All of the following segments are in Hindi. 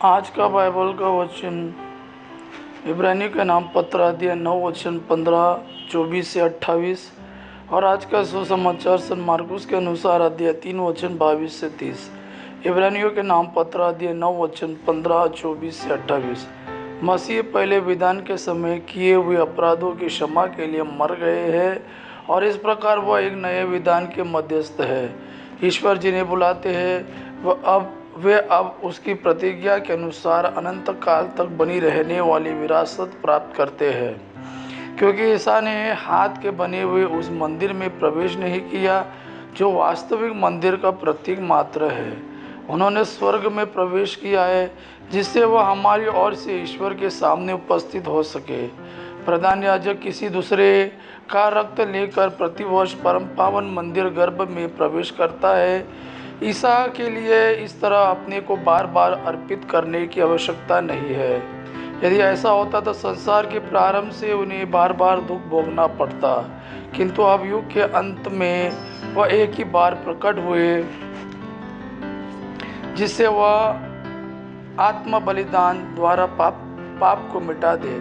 आज का बाइबल का वचन इब्रानियों के नाम पत्र अध्याय 9 वचन 15, 24 से 28 और आज का सुसमाचार सन मार्कुस के अनुसार अध्याय 3 वचन 22 से 30। इब्रानियों के नाम पत्र अध्याय 9 वचन 15, 24 से 28। मसीह पहले विधान के समय किए हुए अपराधों की क्षमा के लिए मर गए हैं और इस प्रकार वह एक नए विधान के मध्यस्थ है। ईश्वर जिन्हें बुलाते हैं वे अब उसकी प्रतिज्ञा के अनुसार अनंत काल तक बनी रहने वाली विरासत प्राप्त करते हैं, क्योंकि ईसा ने हाथ के बने हुए उस मंदिर में प्रवेश नहीं किया जो वास्तविक मंदिर का प्रतीक मात्र है। उन्होंने स्वर्ग में प्रवेश किया है जिससे वह हमारी ओर से ईश्वर के सामने उपस्थित हो सके। प्रधान याजक किसी दूसरे का रक्त लेकर प्रतिवर्ष परम पावन मंदिर गर्भ में प्रवेश करता है। ईसा के लिए इस तरह अपने को बार बार अर्पित करने की आवश्यकता नहीं है। यदि ऐसा होता तो संसार के प्रारंभ से उन्हें बार बार दुख भोगना पड़ता, किंतु अब युग के अंत में वह एक ही बार प्रकट हुए जिससे वह आत्म बलिदान द्वारा पाप को मिटा दे।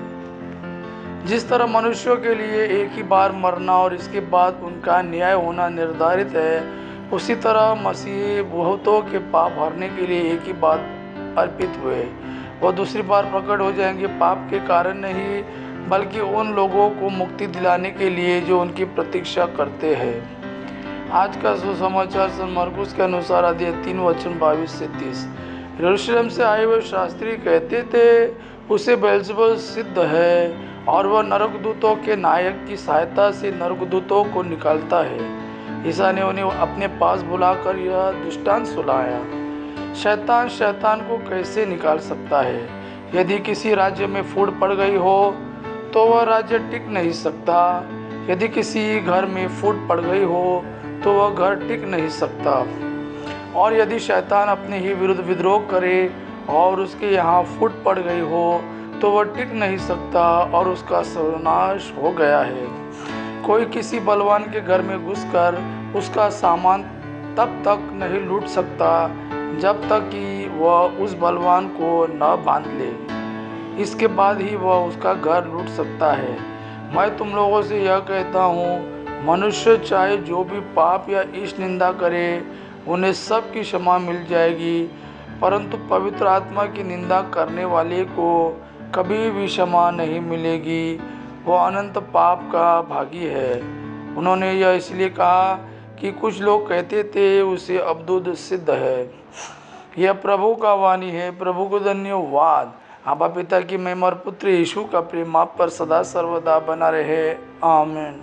जिस तरह मनुष्यों के लिए एक ही बार मरना और इसके बाद उनका न्याय होना निर्धारित है, उसी तरह मसीह बहुतों के पाप हरने के लिए एक ही बार अर्पित हुए। वह दूसरी बार प्रकट हो जाएंगे, पाप के कारण नहीं बल्कि उन लोगों को मुक्ति दिलाने के लिए जो उनकी प्रतीक्षा करते हैं। आज का सुसमाचार सन मरकुस के अनुसार अध्याय 3 वचन 22 से 30। यरूशलेम से आए हुए शास्त्री कहते थे, उसे बेल्ज़ेबुल सिद्ध है और वह नरकदूतों के नायक की सहायता से नरकदूतों को निकालता है। ईसा ने उन्हें अपने पास बुलाकर यह दृष्टांत सुनाया, शैतान शैतान को कैसे निकाल सकता है। यदि किसी राज्य में फूट पड़ गई हो तो वह राज्य टिक नहीं सकता। यदि किसी घर में फूट पड़ गई हो तो वह घर टिक नहीं सकता। और यदि शैतान अपने ही विरुद्ध विद्रोह करे और उसके यहाँ फूट पड़ गई हो तो वह टिक नहीं सकता और उसका सर्वनाश हो गया है। कोई किसी बलवान के घर में घुसकर उसका सामान तब तक नहीं लूट सकता जब तक कि वह उस बलवान को न बांध ले। इसके बाद ही वह उसका घर लूट सकता है। मैं तुम लोगों से यह कहता हूँ, मनुष्य चाहे जो भी पाप या ईश निंदा करे उन्हें सब की क्षमा मिल जाएगी, परंतु पवित्र आत्मा की निंदा करने वाले को कभी भी क्षमा नहीं मिलेगी। वो अनंत पाप का भागी है। उन्होंने यह इसलिए कहा कि कुछ लोग कहते थे उसे अवधूत सिद्ध है। यह प्रभु का वाणी है। प्रभु को धन्यवाद। आबा पिता की महिमा और पुत्र यीशु का प्रेम आप पर सदा सर्वदा बना रहे। आमीन।